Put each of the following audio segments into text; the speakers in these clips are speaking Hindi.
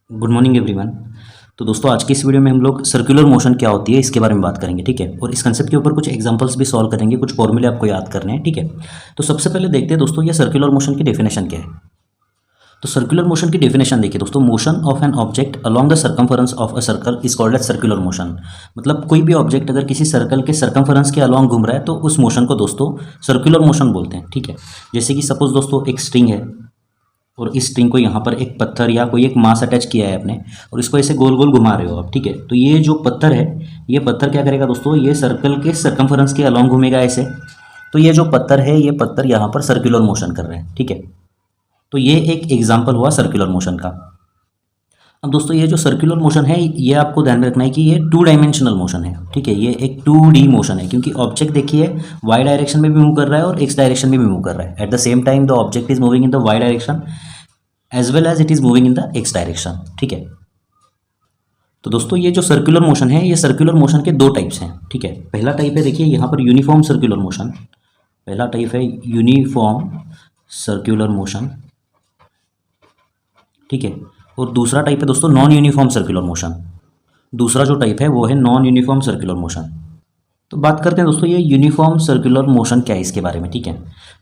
Good morning everyone. तो दोस्तों आज की इस वीडियो में हम लोग सर्कुलर मोशन क्या होती है इसके बारे में बात करेंगे, ठीक है। और इस कंसेप्ट के ऊपर कुछ एग्जांपल्स भी सॉल्व करेंगे, कुछ फॉर्मूले आपको याद करने हैं, ठीक है। तो सबसे पहले देखते हैं दोस्तों ये सर्कुलर मोशन की डेफिनेशन क्या है। तो सर्कुलर मोशन की डेफिनेशन देखिए दोस्तों, motion of an object along the circumference of a circle is called as circular motion. मतलब कोई भी ऑब्जेक्ट अगर किसी सर्कल के सर्कमफरेंस के अलोंग घूम रहा है तो उस मोशन को दोस्तों सर्कुलर मोशन बोलते हैं, ठीक है। जैसे कि सपोज दोस्तों एक स्ट्रिंग है और इस स्ट्रिंग को यहाँ पर एक पत्थर या कोई एक मास अटैच किया है आपने और इसको ऐसे गोल गोल घुमा रहे हो आप, ठीक है। तो ये जो पत्थर है, ये पत्थर क्या करेगा दोस्तों, ये सर्कल के सर्कमफरेंस के अलोंग घूमेगा ऐसे। तो ये जो पत्थर है, ये पत्थर यहाँ पर सर्कुलर मोशन कर रहा है, ठीक है। तो ये एक एग्जाम्पल हुआ सर्कुलर मोशन का। अब दोस्तों ये जो सर्कुलर मोशन है, ये आपको ध्यान में रखना है कि ये 2 डायमेंशनल मोशन है, ठीक है। ये एक 2D मोशन है क्योंकि ऑब्जेक्ट देखिए वाई डायरेक्शन में भी मूव कर रहा है और एक्स डायरेक्शन में भी मूव कर रहा है। At the same time the object is moving in the Y direction as well as it is moving in the X direction, ठीक है। तो दोस्तों ये जो सर्कुलर मोशन है, ये सर्कुलर मोशन के 2 टाइप्स हैं, ठीक है। पहला टाइप है देखिए यहाँ पर यूनिफॉर्म सर्कुलर मोशन। पहला टाइप है यूनिफॉर्म सर्कुलर मोशन, ठीक है। और दूसरा टाइप है दोस्तों नॉन यूनिफॉर्म सर्कुलर मोशन। दूसरा जो टाइप है वो है नॉन यूनिफॉर्म सर्कुलर मोशन। तो बात करते हैं दोस्तों ये यूनिफॉर्म सर्कुलर मोशन क्या है इसके बारे में, ठीक है।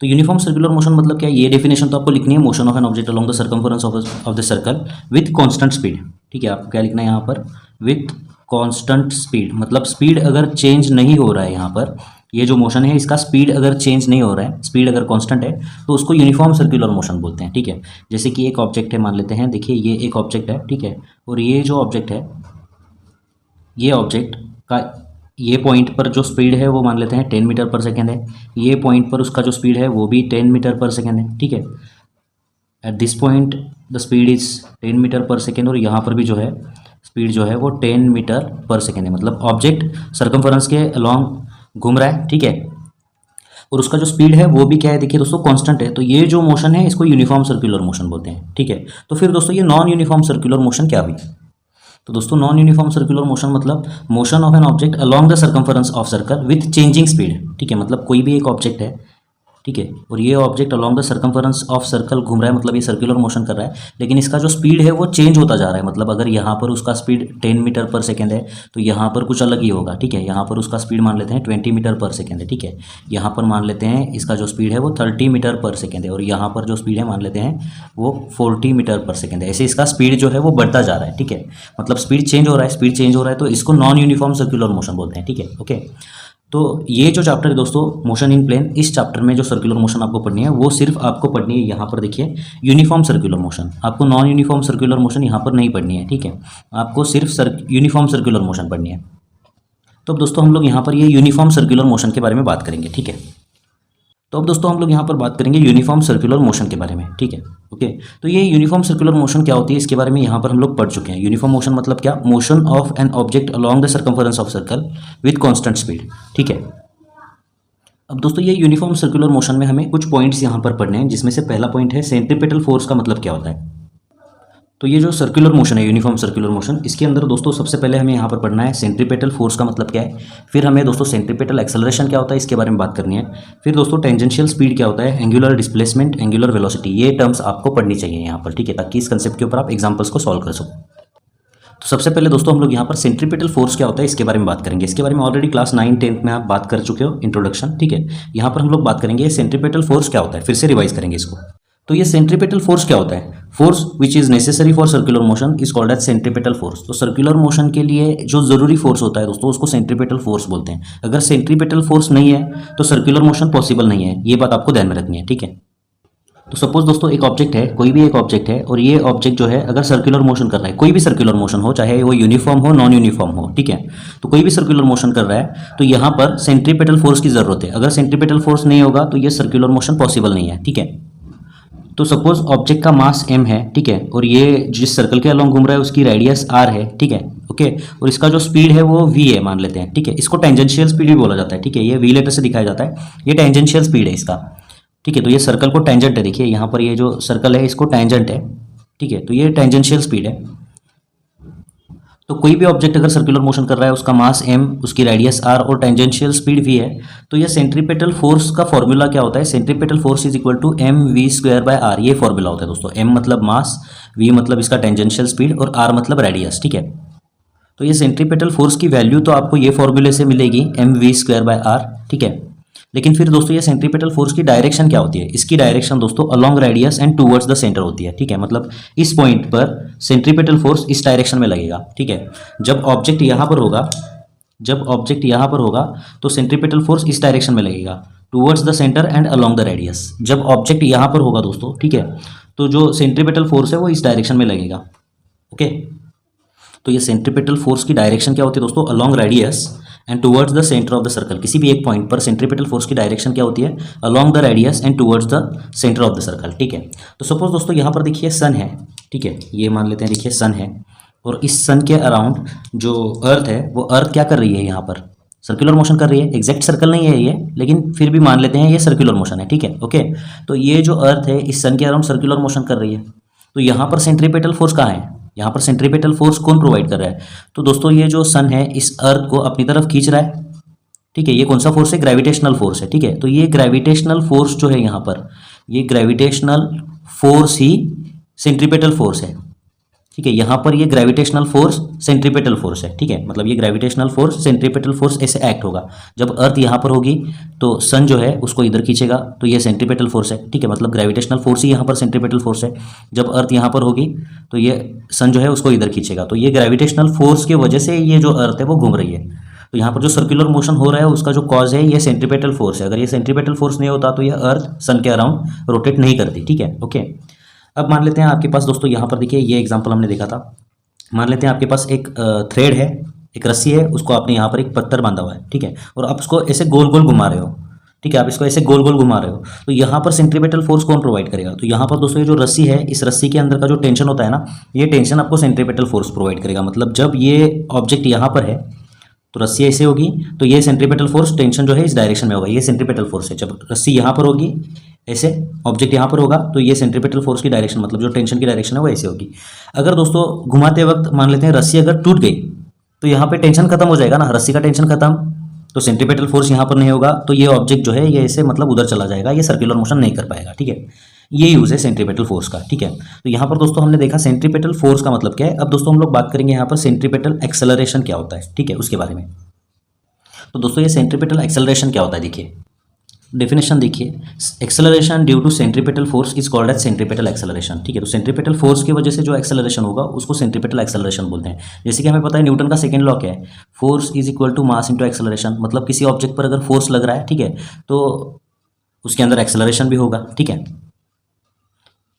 तो यूनिफॉर्म सर्कुलर मोशन मतलब क्या है, ये डेफिनेशन तो आपको लिखनी है, motion of an object along the circumference of the circle with constant speed, ठीक है। आपको क्या लिखना है यहाँ पर, विथ कांस्टेंट स्पीड। मतलब स्पीड अगर चेंज नहीं हो रहा है यहाँ पर, ये जो मोशन है इसका स्पीड अगर चेंज नहीं हो रहा है, स्पीड अगर कांस्टेंट है तो उसको यूनिफॉर्म सर्कुलर मोशन बोलते हैं, ठीक है। जैसे कि एक ऑब्जेक्ट है, मान लेते हैं, देखिए ये एक ऑब्जेक्ट है, ठीक है। और ये जो ऑब्जेक्ट है, ये ऑब्जेक्ट का ये पॉइंट पर जो स्पीड है वो मान लेते हैं 10 मीटर पर सेकेंड है। ये पॉइंट पर उसका जो स्पीड है वो भी 10 मीटर पर सेकेंड है, ठीक है। At this point the speed is 10 metre per second और यहाँ पर भी जो है स्पीड जो है वो 10 मीटर पर सेकेंड है। मतलब ऑब्जेक्ट सर्कमफरेंस के अलॉन्ग घूम रहा है, ठीक है। और उसका जो स्पीड है वो भी क्या है, देखिए दोस्तों कांस्टेंट है। तो ये जो मोशन है इसको यूनिफॉर्म सर्कुलर मोशन बोलते हैं, ठीक है। तो फिर दोस्तों ये नॉन यूनिफॉर्म सर्कुलर मोशन क्या हुई। तो दोस्तों नॉन यूनिफॉर्म सर्कुलर मोशन मतलब motion of an object along the circumference of circle with changing speed, ठीक है। मतलब कोई भी एक ऑब्जेक्ट है, ठीक है, और ये object along the circumference of circle घूम रहा है, मतलब ये सर्कुलर मोशन कर रहा है, लेकिन इसका जो स्पीड है वो चेंज होता जा रहा है। मतलब अगर यहाँ पर उसका स्पीड 10 मीटर पर सेकेंड है तो यहाँ पर कुछ अलग ही होगा, ठीक है। यहाँ पर उसका स्पीड मान लेते हैं 20 मीटर पर सेकेंड है, ठीक है। यहाँ पर मान लेते हैं इसका जो स्पीड है वो 30 मीटर पर सेकेंड है और यहाँ पर जो स्पीड है मान लेते हैं वो 40 मीटर पर सेकेंड है। ऐसे इसका स्पीड जो है वो बढ़ता जा रहा है, ठीक है। मतलब स्पीड चेंज हो रहा है, स्पीड चेंज हो रहा है, तो इसको नॉन यूनिफॉर्म सर्कुलर मोशन बोलते हैं, ठीक है, ओके। तो ये जो चैप्टर है दोस्तों मोशन इन प्लेन, इस चैप्टर में जो सर्कुलर मोशन आपको पढ़नी है वो सिर्फ आपको पढ़नी है यहाँ पर देखिए यूनिफॉर्म सर्कुलर मोशन। आपको नॉन यूनिफॉर्म सर्कुलर मोशन यहाँ पर नहीं पढ़नी है, ठीक है। आपको सिर्फ यूनिफॉर्म सर्कुलर मोशन पढ़नी है। तो अब दोस्तों हम लोग यहाँ पर ये यूनिफॉर्म सर्कुलर मोशन के बारे में बात करेंगे, ठीक है। तो अब दोस्तों हम लोग यहाँ पर बात करेंगे यूनिफॉर्म सर्कुलर मोशन के बारे में, ठीक है, ओके। तो ये यूनिफॉर्म सर्कुलर मोशन क्या होती है इसके बारे में यहाँ पर हम लोग पढ़ चुके हैं। यूनिफॉर्म मोशन मतलब क्या, motion of an object along the circumference of circle with constant speed, ठीक है। अब दोस्तों ये यूनिफॉर्म सर्कुलर मोशन में हमें कुछ पॉइंट्स यहाँ पर पढ़ने हैं, जिसमें से पहला पॉइंट है सेंट्रीपेटल फोर्स का मतलब क्या होता है। तो ये जो सर्कुलर मोशन है यूनिफॉर्म सर्कुलर मोशन, इसके अंदर दोस्तों सबसे पहले हमें यहाँ पर पढ़ना है सेंट्रीपेटल फोर्स का मतलब क्या है। फिर हमें दोस्तों सेंट्रीपेटल एक्सेलरेशन क्या होता है इसके बारे में बात करनी है। फिर दोस्तों टेंजेंशियल स्पीड क्या होता है, एंगुलर डिस्प्लेसमेंट, एंगुलर वेलोसिटी, ये टर्म्स आपको पढ़नी चाहिए यहाँ पर, ठीक है, ताकि इस कंसेप्ट के ऊपर आप एग्जाम्पल्स को सॉल्व कर सको। तो सबसे पहले दोस्तों हम लोग यहाँ पर सेंट्रीपेटल फोर्स क्या होता है इसके बारे में बात करेंगे। इसके बारे में ऑलरेडी क्लास 9-10 में आप बात कर चुके हो, इंट्रोडक्शन, ठीक है। यहाँ पर हम लोग बात करेंगे सेंट्रीपेटल फोर्स क्या होता है, फिर से रिवाइज करेंगे इसको। तो ये सेंट्रीपेटल फोर्स क्या होता है, force which is necessary for circular motion is called as centripetal force. तो सर्कुलर मोशन के लिए जो जरूरी फोर्स होता है दोस्तों उसको सेंट्रीपेटल फोर्स बोलते हैं। अगर सेंट्रीपेटल फोर्स नहीं है तो सर्कुलर मोशन पॉसिबल नहीं है, ये बात आपको ध्यान में रखनी है, ठीक है। तो सपोज दोस्तों एक ऑब्जेक्ट है, कोई भी एक ऑब्जेक्ट है, और ये ऑब्जेक्ट जो है अगर सर्कुलर मोशन कर रहा है, कोई भी सर्कुलर मोशन हो, चाहे वो यूनिफॉर्म हो नॉन यूनिफॉर्म हो, ठीक है, तो कोई भी सर्कुलर मोशन कर रहा है तो यहाँ पर सेंट्रीपेटल फोर्स की जरूरत है। अगर सेंट्रीपेटल फोर्स नहीं होगा तो ये सर्कुलर मोशन पॉसिबल नहीं है, ठीक है। तो सपोज ऑब्जेक्ट का मास m है, ठीक है, और ये जिस सर्कल के अलॉन्ग घूम रहा है उसकी रेडियस r है, ठीक है, ओके। और इसका जो स्पीड है वो v है मान लेते हैं, ठीक है। इसको टेंजेंशियल स्पीड भी बोला जाता है, ठीक है, ये v लेटर से दिखाया जाता है, ये टेंजेंशियल स्पीड है इसका, ठीक है। तो ये सर्कल को टेंजेंट है, देखिए यहाँ पर ये जो सर्कल है इसको टेंजेंट है, ठीक है, तो ये टेंजेंशियल स्पीड है। तो कोई भी ऑब्जेक्ट अगर सर्कुलर मोशन कर रहा है, उसका मास m, उसकी रेडियस r और टेंजेंशियल स्पीड v है, तो ये सेंट्रीपेटल फोर्स का फॉर्मूला क्या होता है? Centripetal force is equal to M V square by R, ये फॉर्मूला होता है दोस्तों। m मतलब मास, v मतलब इसका टेंजेंशियल स्पीड और r मतलब रेडियस, ठीक है। तो ये सेंट्रीपेटल फोर्स की वैल्यू तो आपको ये फॉर्मूले से मिलेगी M V square by R, ठीक है। लेकिन फिर दोस्तों ये सेंट्रीपेटल फोर्स की डायरेक्शन क्या होती है? इसकी डायरेक्शन दोस्तों along radius and towards the centre होती है, ठीक है। मतलब इस पॉइंट पर सेंट्रीपेटल फोर्स इस डायरेक्शन में लगेगा, ठीक है। जब ऑब्जेक्ट यहाँ पर होगा तो सेंट्रीपेटल फोर्स इस डायरेक्शन में लगेगा, towards the centre and along the radius. जब ऑब्जेक्ट यहाँ पर होगा दोस्तों, ठीक है, तो जो सेंट्रीपेटल फोर्स है वो इस डायरेक्शन में लगेगा, ओके। तो ये सेंट्रीपेटल फोर्स की डायरेक्शन क्या होती है दोस्तों? Along radius and towards the centre of the circle. किसी भी एक पॉइंट पर सेंट्रीपेटल फोर्स की डायरेक्शन क्या होती है? Along the radius and towards the centre of the circle, ठीक है। तो सपोज दोस्तों यहाँ पर देखिए सन है, ठीक है, ये मान लेते हैं, देखिए सन है, और इस सन के अराउंड जो अर्थ है वो अर्थ क्या कर रही है? यहाँ पर सर्कुलर मोशन कर रही है। एग्जैक्ट सर्कल नहीं है ये, लेकिन फिर भी मान लेते हैं ये सर्कुलर मोशन है, ठीक है, ओके। तो ये जो अर्थ है इस सन के अराउंड सर्कुलर मोशन कर रही है, तो यहाँ पर सेंट्रीपेटल फोर्स कहाँ है? यहाँ पर सेंट्रीपेटल फोर्स कौन प्रोवाइड कर रहा है? तो दोस्तों ये जो सन है इस अर्थ को अपनी तरफ खींच रहा है, ठीक है। ये कौन सा फोर्स है? ग्रेविटेशनल फोर्स है, ठीक है। तो ये ग्रेविटेशनल फोर्स जो है यहाँ पर, ये ग्रेविटेशनल फोर्स ही सेंट्रीपेटल फोर्स है, ठीक है। यहाँ पर ये ग्रेविटेशनल फोर्स सेंट्रीपेटल फोर्स है, ठीक है। मतलब ये ग्रेविटेशनल फोर्स सेंट्रीपेटल फोर्स ऐसे एक्ट होगा। जब अर्थ यहाँ पर होगी तो सन जो है उसको इधर खींचेगा, तो ये सेंट्रीपेटल फोर्स है, ठीक है। मतलब ग्रेविटेशनल फोर्स ही यहाँ पर सेंट्रीपेटल फोर्स है। जब अर्थ यहाँ पर होगी तो ये सन जो है उसको इधर खींचेगा, तो ये ग्रेविटेशनल फोर्स की वजह से ये जो अर्थ है वो घूम रही है। तो यहाँ पर जो सर्कुलर मोशन हो रहा है उसका जो कॉज है ये सेंट्रीपेटल फोर्स है। अगर ये सेंट्रीपेटल फोर्स नहीं होता तो ये अर्थ सन के अराउंड रोटेट नहीं करती, ठीक है, ओके। अब मान लेते हैं आपके पास दोस्तों यहाँ पर देखिए ये एग्जांपल हमने देखा था। मान लेते हैं आपके पास एक थ्रेड है, एक रस्सी है, उसको आपने यहाँ पर एक पत्थर बांधा हुआ है, ठीक है, और आप उसको ऐसे गोल गोल घुमा रहे हो, ठीक है, आप इसको ऐसे गोल गोल घुमा रहे हो, तो यहाँ पर सेंट्रीपेटल फोर्स कौन प्रोवाइड करेगा? तो यहाँ पर दोस्तों ये जो रस्सी है, इस रस्सी के अंदर का जो टेंशन होता है ना, ये टेंशन आपको सेंट्रीपेटल फोर्स प्रोवाइड करेगा। मतलब जब ये ऑब्जेक्ट यहाँ पर है तो रस्सी ऐसे होगी, तो ये सेंट्रीपेटल फोर्स टेंशन जो है इस डायरेक्शन में होगा, ये सेंट्रीपेटल फोर्स है। जब रस्सी यहाँ पर होगी, ऐसे ऑब्जेक्ट यहाँ पर होगा, तो ये सेंट्रीपेटल फोर्स की डायरेक्शन, मतलब जो टेंशन की डायरेक्शन है वो ऐसे होगी। अगर दोस्तों घुमाते वक्त मान लेते हैं रस्सी अगर टूट गई तो यहाँ पे टेंशन खत्म हो जाएगा ना, रस्सी का टेंशन खत्म, तो सेंट्रीपेटल फोर्स यहाँ पर नहीं होगा, तो ये ऑब्जेक्ट जो है ये ऐसे मतलब उधर चला जाएगा, ये सर्कुलर मोशन नहीं कर पाएगा, ठीक है। ये यूज है सेंट्रीपेटल फोर्स का, ठीक है। तो यहाँ पर दोस्तों हमने देखा सेंट्रीपेटल फोर्स का मतलब क्या है। अब दोस्तों हम लोग बात करेंगे यहाँ पर सेंट्रीपेटल एक्सेलरेशन क्या होता है, ठीक है, उसके बारे में। तो दोस्तों ये सेंट्रीपेटल एक्सेलरेशन क्या होता है, देखिए डेफिनेशन देखिए, acceleration due to centripetal force is called as centripetal acceleration, ठीक है। तो सेंट्रीपेटल फोर्स की वजह से जो एक्सेलरेशन होगा उसको सेंट्रीपेटल एक्सेलरेशन बोलते हैं। जैसे कि हमें पता है न्यूटन का सेकंड लॉ क्या है, force is equal to mass into acceleration. मतलब किसी ऑब्जेक्ट पर अगर फोर्स लग रहा है, ठीक है, तो उसके अंदर एक्सेलरेशन भी होगा, ठीक है।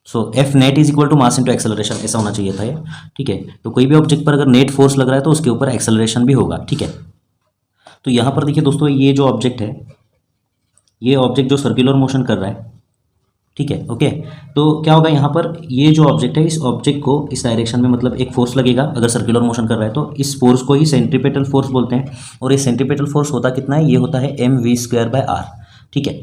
So F net is equal to mass into acceleration, ऐसा होना चाहिए था ये, ठीक है। तो कोई भी ऑब्जेक्ट पर अगर नेट फोर्स लग रहा है तो उसके ऊपर एक्सेलरेशन भी होगा, ठीक है। तो यहाँ पर देखिए दोस्तों ये जो ऑब्जेक्ट है, ये ऑब्जेक्ट जो सर्कुलर मोशन कर रहा है, ठीक है, ओके। तो क्या होगा यहाँ पर, ये जो ऑब्जेक्ट है इस ऑब्जेक्ट को इस डायरेक्शन में मतलब एक फोर्स लगेगा अगर सर्कुलर मोशन कर रहा है, तो इस फोर्स को ही सेंट्रीपेटल फोर्स बोलते हैं। और ये सेंट्रीपेटल फोर्स होता कितना है? ये होता है M V square by R, ठीक है।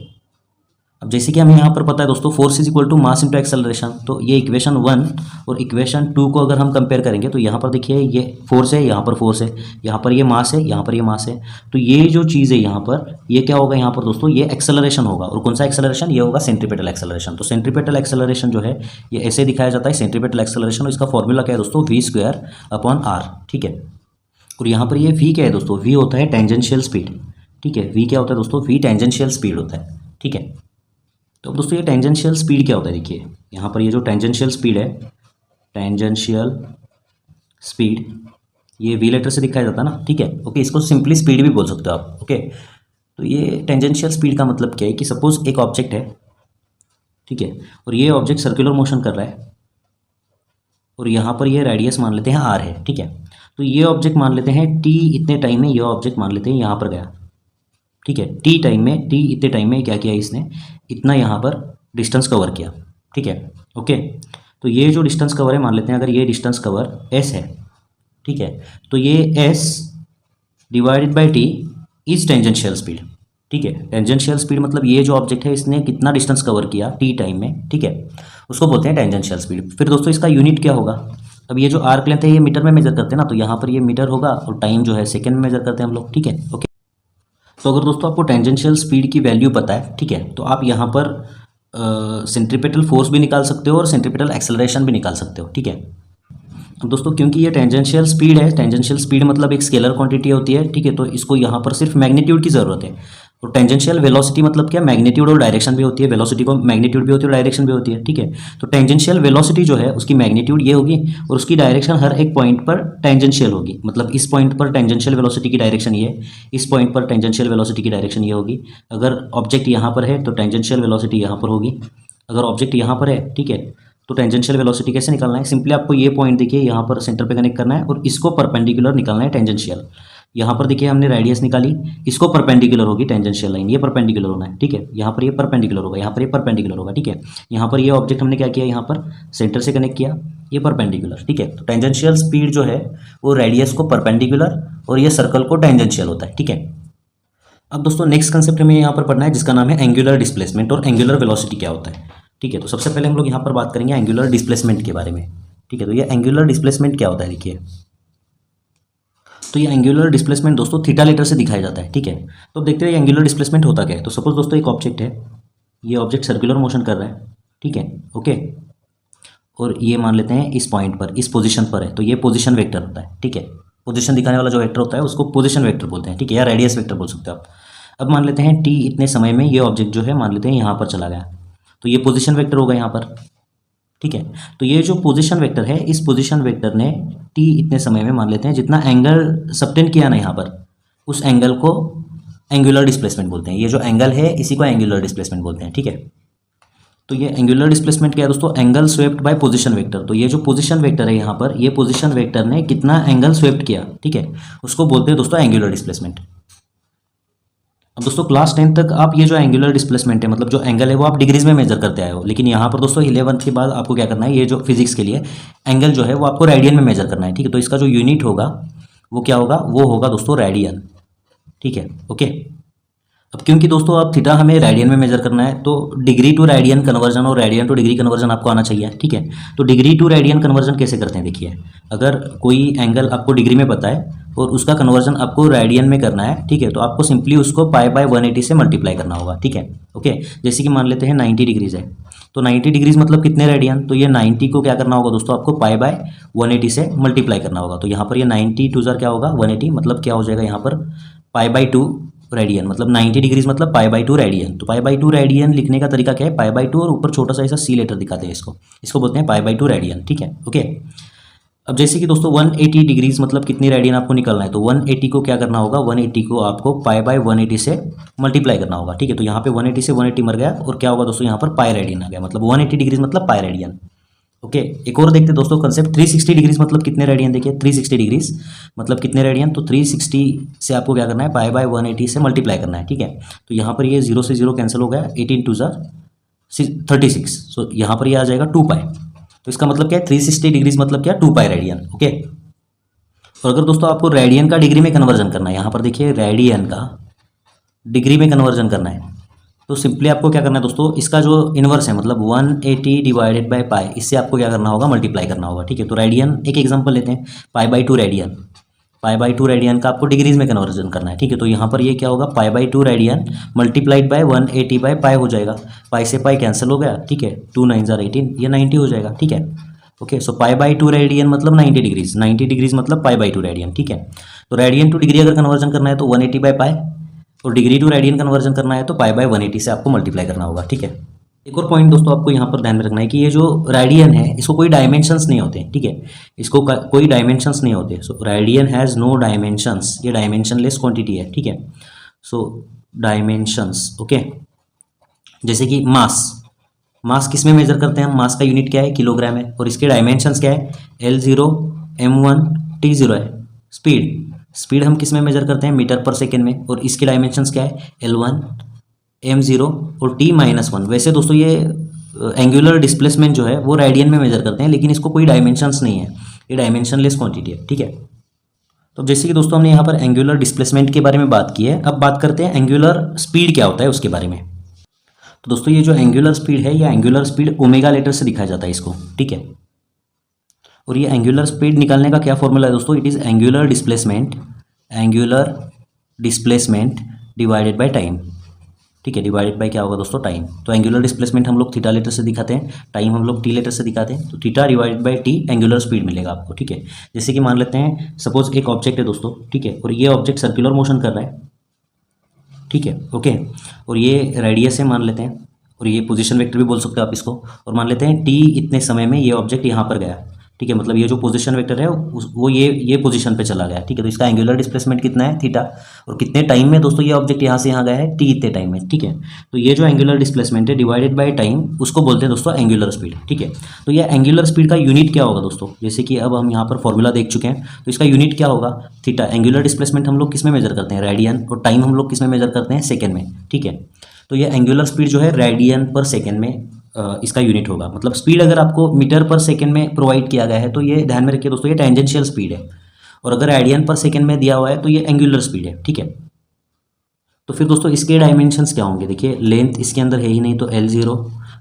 अब जैसे कि हमें यहाँ पर पता है दोस्तों force is equal to mass into acceleration, तो ये इक्वेशन 1 और इक्वेशन 2 को अगर हम कंपेयर करेंगे तो यहाँ पर देखिए ये फोर्स है, यहाँ पर फोर्स है, यहाँ पर ये मास है, यहाँ पर ये मास है, तो ये जो चीज़ है यहाँ पर, ये क्या होगा यहाँ पर दोस्तों, ये एक्सेलरेशन होगा। और कौन सा एक्सेलरेशन? ये होगा सेंट्रीपेटल एक्सेलरेशन। तो सेंट्रीपेटल एक्सेलरेशन जो है ये ऐसे दिखाया जाता है सेंट्रीपेटल एक्सेलरेशन, और इसका फॉर्मूला क्या है दोस्तों? वी स्क्वायर अपॉन आर, ठीक है। और यहाँ पर ये वी क्या है दोस्तों? वी होता है टेंजेंशियल स्पीड, ठीक है। वी क्या होता है दोस्तों? वी टेंजेंशियल स्पीड होता है, ठीक है। तो अब दोस्तों ये टेंजेंशियल स्पीड क्या होता है, देखिए यहाँ पर ये जो टेंजेंशियल स्पीड है, टेंजेंशियल स्पीड, ये वी लेटर से दिखाया जाता है ना, ठीक है, ओके। इसको सिंपली स्पीड भी बोल सकते हो आप, ओके। तो ये टेंजेंशियल स्पीड का मतलब क्या है कि सपोज एक ऑब्जेक्ट है, ठीक है, और ये ऑब्जेक्ट सर्कुलर मोशन कर रहा है, और यहाँ पर ये रेडियस मान लेते हैं आर है, ठीक है। तो ये ऑब्जेक्ट मान लेते हैं टी इतने टाइम में, ये ऑब्जेक्ट मान लेते हैं यहाँ पर गया, ठीक है, टी टाइम में, टी इतने टाइम में क्या किया इसने, इतना यहाँ पर डिस्टेंस कवर किया, ठीक है, ओके। तो ये जो डिस्टेंस कवर है मान लेते हैं, अगर ये डिस्टेंस कवर एस है, ठीक है, तो ये S divided by T is tangential speed, ठीक है। टेंजेंशियल स्पीड मतलब ये जो ऑब्जेक्ट है इसने कितना डिस्टेंस कवर किया टी टाइम में, ठीक है, उसको बोलते हैं टेंजेंशियल स्पीड। फिर दोस्तों इसका यूनिट क्या होगा? अब ये जो आर्क लेंथ है ये मीटर में मेजर करते हैं ना, तो यहाँ पर ये मीटर होगा और टाइम जो है सेकेंड में मेजर करते हैं हम लोग, ठीक है। ओके, तो अगर दोस्तों आपको टेंजेंशियल स्पीड की वैल्यू पता है, ठीक है, तो आप यहाँ पर सेंट्रीपिटल फोर्स भी निकाल सकते हो और सेंट्रीपिटल एक्सेलरेशन भी निकाल सकते हो, ठीक है। अब दोस्तों क्योंकि ये टेंजेंशियल स्पीड है, टेंजेंशियल स्पीड मतलब एक स्केलर क्वांटिटी होती है, ठीक है, तो इसको यहाँ पर सिर्फ मैग्नीट्यूड की ज़रूरत है। और टेंजेंशियल वेलोसिटी मतलब क्या, मैग्नीट्यूड और डायरेक्शन भी होती है, वेलोसिटी को मैग्नीट्यूड भी होती है और डायरेक्शन भी होती है, ठीक है। तो टेंजेंशियल वेलोसिटी जो है उसकी मैग्नीट्यूड ये होगी और उसकी डायरेक्शन हर एक पॉइंट पर टेंजेंशियल होगी, मतलब इस पॉइंट पर टेंजेंशियल वेलोसिटी की डायरेक्शन ये है, इस पॉइंट पर टेंजेंशियल वेलोसिटी की डायरेक्शन ये होगी। अगर ऑब्जेक्ट यहाँ पर है तो टेंजेंशियल वेलोसिटी यहाँ पर होगी, अगर ऑब्जेक्ट यहाँ पर है, ठीक है, तो टेंजेंशियल वेलोसिटी कैसे निकालना है, सिंपली आपको ये पॉइंट देखिए यहाँ पर सेंटर पे कनेक्ट करना है और इसको परपेंडिकुलर निकालना है टेंजेंशियल। यहाँ पर देखिए हमने रेडियस निकाली, इसको परपेंडिकुलर होगी टेंजेंशियल लाइन, ये परपेंडिकुलर होना है, ठीक है। यहाँ पर ये परपेंडिकुलर होगा, यहाँ पर ये परपेंडिकुलर होगा, ठीक है। यहाँ पर ये ऑब्जेक्ट हमने क्या किया, यहाँ पर सेंटर से कनेक्ट किया, ये परपेंडिकुलर, ठीक है। तो टेंजेंशियल स्पीड जो है वो रेडियस को परपेंडिकुलर और ये सर्कल को टेंजेंशियल होता है, ठीक है। अब दोस्तों नेक्स्ट कंसेप्ट हमें यहाँ पर पढ़ना है जिसका नाम है एंगुलर डिस्प्लेसमेंट और एंगुलर वेलोसिटी क्या होता है, ठीक है। तो सबसे पहले हम लोग यहाँ पर बात करेंगे एंगुलर डिस्प्लेसमेंट के बारे में, ठीक है। तो ये एंगुलर डिस्प्लेसमेंट क्या होता है, देखिए, तो ये एंगुलर डिस्प्लेसमेंट दोस्तों थीटा लेटर से दिखाया जाता है, ठीक है। तो देखते हैं एंगुलर डिस्प्लेसमेंट होता क्या है। तो सपोज दोस्तों एक ऑब्जेक्ट है, ये ऑब्जेक्ट सर्कुलर मोशन कर रहा है, ठीक है, ओके, और ये मान लेते हैं इस पॉइंट पर, इस पोजीशन पर है, तो ये पोजीशन वेक्टर होता है, ठीक है। पोजीशन दिखाने वाला जो वेक्टर होता है उसको पोजीशन वेक्टर बोलते हैं, ठीक है, या रेडियस वेक्टर बोल सकते हो आप। अब मान लेते हैं टी इतने समय में ये ऑब्जेक्ट जो है मान लेते हैं यहाँ पर चला गया, तो ये पोजीशन वेक्टर होगा यहाँ पर, ठीक है। तो ये जो पोजीशन वेक्टर है, इस पोजीशन वेक्टर ने टी इतने समय में मान लेते हैं जितना एंगल सबटेंड किया ना यहाँ पर, उस एंगल को एंगुलर डिस्प्लेसमेंट बोलते हैं। ये जो एंगल है इसी को एंगुलर डिस्प्लेसमेंट बोलते हैं, ठीक है। तो ये एंगुलर डिस्प्लेसमेंट क्या है दोस्तों, angle swept by position vector. तो ये जो पोजीशन वेक्टर है यहाँ पर, ये पोजीशन वेक्टर ने कितना एंगल स्वेप्ट किया, ठीक है, उसको बोलते हैं दोस्तों एंगुलर डिस्प्लेसमेंट। अब दोस्तों क्लास 10 तक आप ये जो एंगुलर डिस्प्लेसमेंट है, मतलब जो एंगल है वो आप डिग्रीज में मेजर करते आए हो, लेकिन यहाँ पर दोस्तों 11th के बाद आपको क्या करना है, ये जो फिजिक्स के लिए एंगल जो है वो आपको रेडियन में मेजर करना है, ठीक है। तो इसका जो यूनिट होगा वो क्या होगा, वो होगा दोस्तों रेडियन, ठीक है, ओके। अब क्योंकि दोस्तों आप थीटा हमें रेडियन में मेजर करना है, तो डिग्री टू रेडियन कन्वर्जन और रेडियन टू डिग्री कन्वर्जन आपको आना चाहिए, ठीक है। तो डिग्री टू रेडियन कन्वर्जन कैसे करते हैं, देखिए, अगर कोई एंगल आपको डिग्री में पता है और उसका कन्वर्जन आपको रेडियन में करना है, ठीक है, तो आपको सिंपली उसको पाई बाय 180 से मल्टीप्लाई करना होगा, ठीक है, ओके। जैसे कि मान लेते हैं 90 डिग्रीज है, तो 90 डिग्रीज मतलब कितने रेडियन, तो ये 90 को क्या करना होगा दोस्तों, आपको पाई बाय 180 से मल्टीप्लाई करना होगा। तो यहाँ पर ये 90 टू ज़र क्या होगा 180, मतलब क्या हो जाएगा यहाँ पर पाई बाय 2 रेडियन, मतलब 90 डिग्रीज मतलब पाई बाय 2 रेडियन। तो पाई बाय 2 रेडियन लिखने का तरीका क्या है, पाई बाय 2 और ऊपर छोटा सा ऐसा सी लेटर दिखाते हैं, इसको बोलते हैं पाई बाय 2 रेडियन, ठीक है, ओके। अब जैसे कि दोस्तों 180 डिग्रीज मतलब कितनी रेडियन आपको निकालना है, तो 180 को क्या करना होगा, 180 को आपको पाई बाय 180 से मल्टीप्लाई करना होगा, ठीक है। तो यहाँ पे 180 से 180 मर गया और क्या होगा दोस्तों, यहाँ पर पाई रेडियन आ गया, मतलब 180 डिग्रीज मतलब पाई रेडियन, ओके। एक और देखते दोस्तों कंसेप्ट, 360 डिग्रीज मतलब कितने रेडियन, देखिए 360 डिग्रीज मतलब कितने रेडियन, तो 360 से आपको क्या करना है, पाई बाय 180 से मल्टीप्लाई करना है, ठीक है। तो यहाँ पर ये 0 से 0 कैंसिल हो गया, 18 टू ज़र 36, सो यहाँ पर ये आ जाएगा 2 पाई। तो इसका मतलब क्या है, 360 डिग्रीज मतलब क्या, 2 पाई रेडियन, ओके। और अगर दोस्तों आपको रेडियन का डिग्री में कन्वर्जन करना है, यहाँ पर देखिए रेडियन का डिग्री में कन्वर्जन करना है, तो सिंपली आपको क्या करना है दोस्तों, इसका जो इन्वर्स है मतलब 180 डिवाइडेड बाय पाई, इससे आपको क्या करना होगा, मल्टीप्लाई करना होगा, ठीक है। तो रेडियन एक एग्जांपल लेते हैं, pi by 2 radian, pi by 2 radian का आपको डिग्रीज में कन्वर्जन करना है, ठीक है। तो यहाँ पर ये क्या होगा, pi by 2 radian multiplied by 180 by pi हो जाएगा, पाई से पाई कैंसिल हो गया, ठीक है, 2 9 ज़र 18, ये 90 हो जाएगा, ठीक है, okay. So pi by 2 radian मतलब 90 डिग्रीज, 90 डिग्रीज मतलब पाई बाय 2 रेडियन, ठीक है। तो रेडियन टू डिग्री अगर कन्वर्जन करना है तो 180 बाय पाई, और डिग्री टू रेडियन कन्वर्जन करना है तो पाई बाय 180 से आपको मल्टीप्लाई करना होगा, ठीक है। एक और पॉइंट दोस्तों आपको यहाँ पर ध्यान में रखना है कि ये जो रेडियन है इसको कोई डायमेंशंस नहीं होते, ठीक है, इसको कोई डायमेंशंस नहीं होते। सो रेडियन हैज़ नो डायमेंशंस, ये डायमेंशनलेस क्वांटिटी है, ठीक है। सो डायमेंशंस, ओके। जैसे कि मास किस में मेजर करते हैं हम, मास का यूनिट क्या है, किलोग्राम है, और इसके डायमेंशंस क्या है, L0 M1 T0 है। स्पीड हम किस में मेजर करते हैं, मीटर पर सेकेंड में, और इसके डायमेंशंस क्या है, L1 M0 और T-1। वैसे दोस्तों ये एंगुलर डिस्प्लेसमेंट जो है वो रेडियन में मेजर करते हैं, लेकिन इसको कोई डायमेंशंस नहीं है, ये डायमेंशनलेस क्वांटिटी है, ठीक है। तो जैसे कि दोस्तों हमने यहाँ पर एंगुलर डिस्प्लेसमेंट के बारे में बात की है, अब बात करते हैं एंगुलर स्पीड क्या होता है उसके बारे में। तो दोस्तों ये जो एंगुलर स्पीड है, या एंगुलर स्पीड ओमेगा लेटर से दिखाया जाता है इसको, ठीक है। और ये एंगुलर स्पीड निकालने का क्या फॉर्मूला है दोस्तों, it is angular displacement divided by time. ठीक है, डिवाइडेड बाय क्या होगा दोस्तों, टाइम। तो एंगुलर डिस्प्लेसमेंट हम लोग थीटा लेटर से दिखाते हैं, टाइम हम लोग टी लेटर से दिखाते हैं। तो theta divided by T angular speed मिलेगा आपको। ठीक है, जैसे कि मान लेते हैं सपोज एक ऑब्जेक्ट है दोस्तों, ठीक है, और ये ऑब्जेक्ट सर्कुलर मोशन कर रहा है। ठीक है, ओके, और ये रेडियस है मान लेते हैं, और ये पोजीशन वेक्टर भी बोल सकते हो आप इसको। और मान लेते हैं टी इतने समय में ये ऑब्जेक्ट यहाँ पर गया। ठीक है, मतलब ये जो पोजीशन वेक्टर है वो ये पोजीशन पे चला गया। ठीक है, तो इसका एंगुलर डिस्प्लेसमेंट कितना है, थीटा, और कितने टाइम में दोस्तों ये ऑब्जेक्ट यहाँ से यहाँ गया है, टी इतने टाइम में। ठीक है, तो ये जो एंगुलर डिस्प्लेसमेंट है डिवाइडेड बाय टाइम, उसको बोलते हैं दोस्तों एंगुलर स्पीड। ठीक है, तो ये एंगुलर स्पीड का यूनिट क्या होगा दोस्तों, जैसे कि अब हम यहाँ पर फॉर्मूला देख चुके हैं, तो इसका यूनिट क्या होगा, थीटा। एंगुलर डिस्प्लेसमेंट हम लोग किस में मेजर करते हैं, रेडियन, और टाइम हम लोग किस में मेजर करते हैं, सेकेंड में। ठीक है, तो ये एंगुलर स्पीड जो है रेडियन पर सेकेंड में इसका यूनिट होगा। मतलब स्पीड अगर आपको मीटर पर सेकेंड में प्रोवाइड किया गया है तो ये ध्यान में रखिए दोस्तों, ये टेंजेंशियल स्पीड है, और अगर रेडियन पर सेकेंड में दिया हुआ है तो ये एंगुलर स्पीड है। ठीक है, तो फिर दोस्तों इसके डायमेंशंस क्या होंगे, देखिए लेंथ इसके अंदर है ही नहीं तो L0,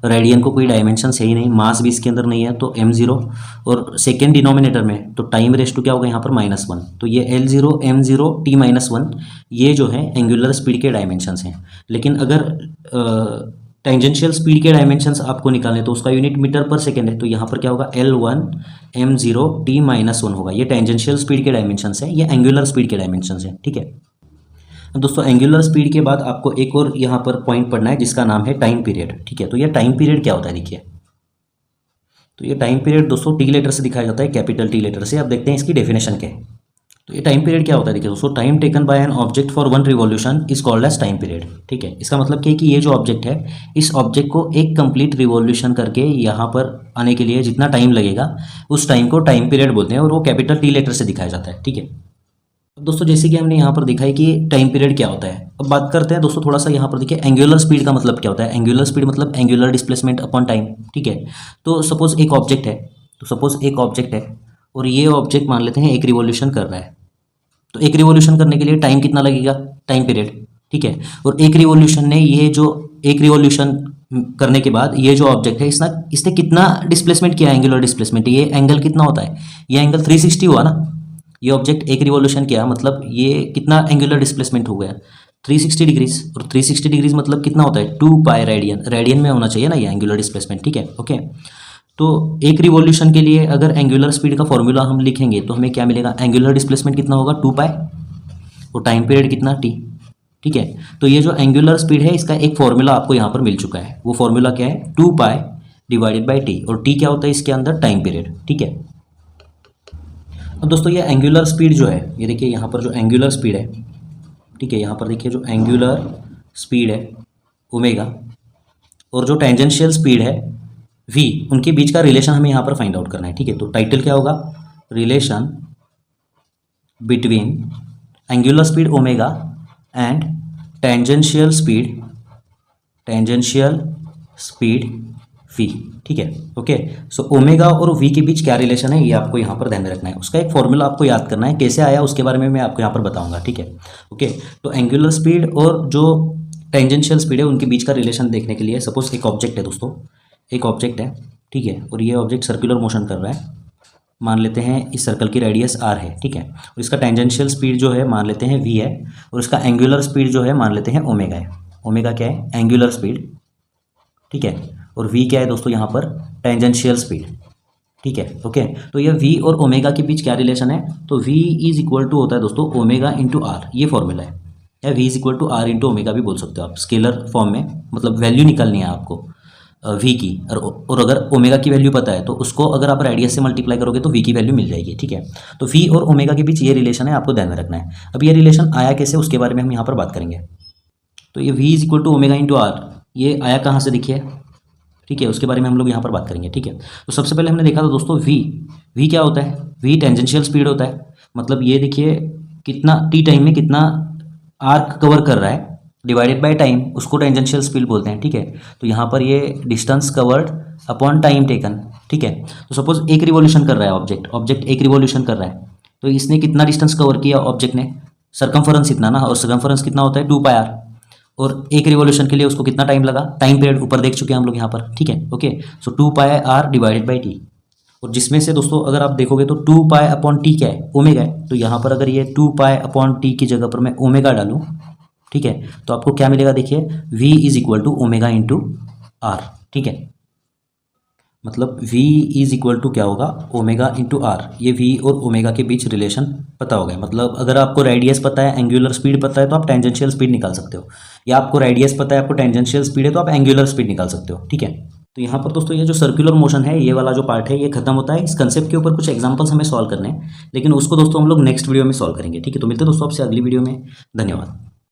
रेडियन को कोई डायमेंशंस है ही नहीं, मास भी इसके अंदर नहीं है तो M0, और सेकेंड डिनोमिनेटर में तो टाइम रेस टू क्या होगा यहाँ पर -1, तो ये L0 M0 T-1 ये जो है एंगुलर स्पीड के डायमेंशंस हैं। लेकिन अगर टेंजेंशियल स्पीड के डायमेंशंस आपको निकालने तो उसका यूनिट मीटर पर सेकेंड है, तो यहाँ पर क्या होगा L1 M0 T-1 होगा। ये टेंजेंशियल स्पीड के डायमेंशंस हैं, ये एंगुलर स्पीड के डायमेंशंस हैं। ठीक है दोस्तों, एंगुलर स्पीड के बाद आपको एक और यहाँ पर पॉइंट पढ़ना है जिसका नाम है टाइम पीरियड। ठीक है, तो ये टाइम पीरियड क्या होता है, देखिए, तो ये टाइम पीरियड दोस्तों टी लेटर से दिखाया जाता है, कैपिटल टी लेटर से। अब देखते हैं इसकी डेफिनेशन क्या है। तो ये टाइम पीरियड क्या होता है, देखिए दोस्तों, time taken by an object for one revolution is called as time period. ठीक है, इसका मतलब क्या है कि ये जो ऑब्जेक्ट है, इस ऑब्जेक्ट को एक कंप्लीट रिवॉल्यूशन करके यहाँ पर आने के लिए जितना टाइम लगेगा उस टाइम को टाइम पीरियड बोलते हैं, और वो कैपिटल टी लेटर से दिखाया जाता है। ठीक है, अब दोस्तों जैसे कि हमने यहाँ पर देखा है कि टाइम पीरियड क्या होता है, अब बात करते हैं दोस्तों थोड़ा सा यहाँ पर देखिए एंगुलर स्पीड का मतलब क्या होता है। एंगुलर स्पीड मतलब एंगुलर डिस्प्लेसमेंट अपॉन टाइम। ठीक है, तो सपोज एक ऑब्जेक्ट है, और ये ऑब्जेक्ट मान लेते हैं एक रिवॉल्यूशन कर रहा है, तो एक रिवॉल्यूशन करने के लिए टाइम कितना लगेगा, टाइम पीरियड। ठीक है, और एक रिवॉल्यूशन करने के बाद ये जो ऑब्जेक्ट है इसने कितना डिस्प्लेसमेंट किया, एंगुलर डिस्प्लेसमेंट, ये एंगल कितना होता है, ये एंगल 360 हुआ ना। ये ऑब्जेक्ट एक रिवॉल्यूशन किया मतलब ये कितना एंगुलर डिस्प्लेसमेंट हो गया, 360 डिग्रीज, और 360 डिग्रीज मतलब कितना होता है 2 पाई रेडियन में होना चाहिए ना ये एंगुलर डिस्प्लेसमेंट। ठीक है, ओके, तो एक रिवॉल्यूशन के लिए अगर एंगुलर स्पीड का फॉर्मूला हम लिखेंगे तो हमें क्या मिलेगा, एंगुलर डिस्प्लेसमेंट कितना होगा 2 पाई, और टाइम पीरियड कितना t। ठीक है, तो ये जो एंगुलर स्पीड है इसका एक फॉर्मूला आपको यहाँ पर मिल चुका है, वो फॉर्मूला क्या है, 2 पाई डिवाइडेड बाई टी, और t क्या होता है इसके अंदर, टाइम पीरियड। ठीक है, अब दोस्तों ये एंगुलर स्पीड जो है, ये देखिए यहाँ पर जो एंगुलर स्पीड है, ठीक है, यहाँ पर देखिए जो एंगुलर स्पीड है ओमेगा, और जो टेंजेंशियल स्पीड है v, उनके बीच का रिलेशन हमें यहाँ पर फाइंड आउट करना है। ठीक है, तो टाइटल क्या होगा, relation between angular speed omega and tangential speed v। ठीक है, ओके, सो ओमेगा और v के बीच क्या रिलेशन है ये आपको यहाँ पर ध्यान में रखना है, उसका एक फॉर्मूला आपको याद करना है, कैसे आया उसके बारे में मैं आपको यहाँ पर बताऊंगा। ठीक है, ओके, तो एंगुलर स्पीड और जो टेंजेंशियल स्पीड है उनके बीच का रिलेशन देखने के लिए सपोज एक ऑब्जेक्ट है दोस्तों, एक ऑब्जेक्ट है, ठीक है, और ये ऑब्जेक्ट सर्कुलर मोशन कर रहा है, मान लेते हैं इस सर्कल की रेडियस r है। ठीक है, और इसका टेंजेंशियल स्पीड जो है मान लेते हैं v है, और इसका एंगुलर स्पीड जो है मान लेते हैं ओमेगा है। ओमेगा क्या है, एंगुलर स्पीड। ठीक है, और v क्या है दोस्तों यहाँ पर, टेंजेंशियल स्पीड। ठीक है, ओके, तो ये v और ओमेगा के बीच क्या रिलेशन है, तो v इज इक्वल टू होता है दोस्तों ओमेगा इंटू आर, ये फॉर्मूला है, या v is equal to R into omega भी बोल सकते हो आप, स्केलर फॉर्म में, मतलब वैल्यू निकालनी है आपको v की, और अगर ओमेगा की वैल्यू पता है तो उसको अगर आप रेडियस से मल्टीप्लाई करोगे तो v की वैल्यू मिल जाएगी। ठीक है, तो v और ओमेगा के बीच ये रिलेशन है, आपको ध्यान में रखना है। अब ये रिलेशन आया कैसे उसके बारे में हम यहाँ पर बात करेंगे। तो ये v is equal to omega into R, ये आया कहाँ से देखिए, ठीक है, उसके बारे में हम लोग यहाँ पर बात करेंगे। ठीक है, तो सबसे पहले हमने देखा था दोस्तों v क्या होता है, v टेंजेंशियल स्पीड होता है, मतलब ये देखिए कितना t टाइम में कितना आर्क कवर कर रहा है डिवाइडेड बाय टाइम, उसको टेंजेंशियल स्पीड बोलते हैं। ठीक है, तो यहाँ पर ये distance covered upon time taken. ठीक है, तो सपोज एक रिवॉल्यूशन कर रहा है ऑब्जेक्ट एक रिवॉल्यूशन कर रहा है, तो इसने कितना डिस्टेंस कवर किया ऑब्जेक्ट ने, सर्कमफरेंस इतना ना, और सर्कमफरेंस कितना होता है 2 पाई r, और एक रिवॉल्यूशन के लिए उसको कितना टाइम लगा, टाइम पीरियड ऊपर देख चुके हैं हम लोग यहाँ पर। ठीक है, okay, so 2 pi r divided by t, और जिसमें से दोस्तों अगर आप देखोगे तो 2 पाई अपॉन टी क्या है, ओमेगा है। तो यहाँ पर अगर ये 2 पाई अपॉन टी की जगह पर मैं ओमेगा डालूँ, ठीक है, तो आपको क्या मिलेगा, देखिए v is equal to omega into R, ठीक है। मतलब v इज इक्वल टू क्या होगा, ओमेगा इंटू आर। ये v और ओमेगा के बीच रिलेशन पता हो गया। मतलब अगर आपको रेडियस पता है, एंगुलर स्पीड पता है, तो आप टेंजेंशियल स्पीड निकाल सकते हो, या आपको रेडियस पता है, आपको टेंजेंशियल स्पीड है, तो आप एंगुलर स्पीड निकाल सकते हो, ठीक है। तो यहाँ पर दोस्तों ये जो सर्कुलर मोशन है, ये वाला जो पार्ट है, ये खत्म होता है। इस कंसेप्ट के ऊपर कुछ एग्जांपल्स हमें सॉल्व करने हैं, लेकिन उसको दोस्तों हम लोग नेक्स्ट वीडियो में सॉल्व करेंगे, ठीक है। तो मिलते हैं दोस्तों आपसे अगली वीडियो में। धन्यवाद।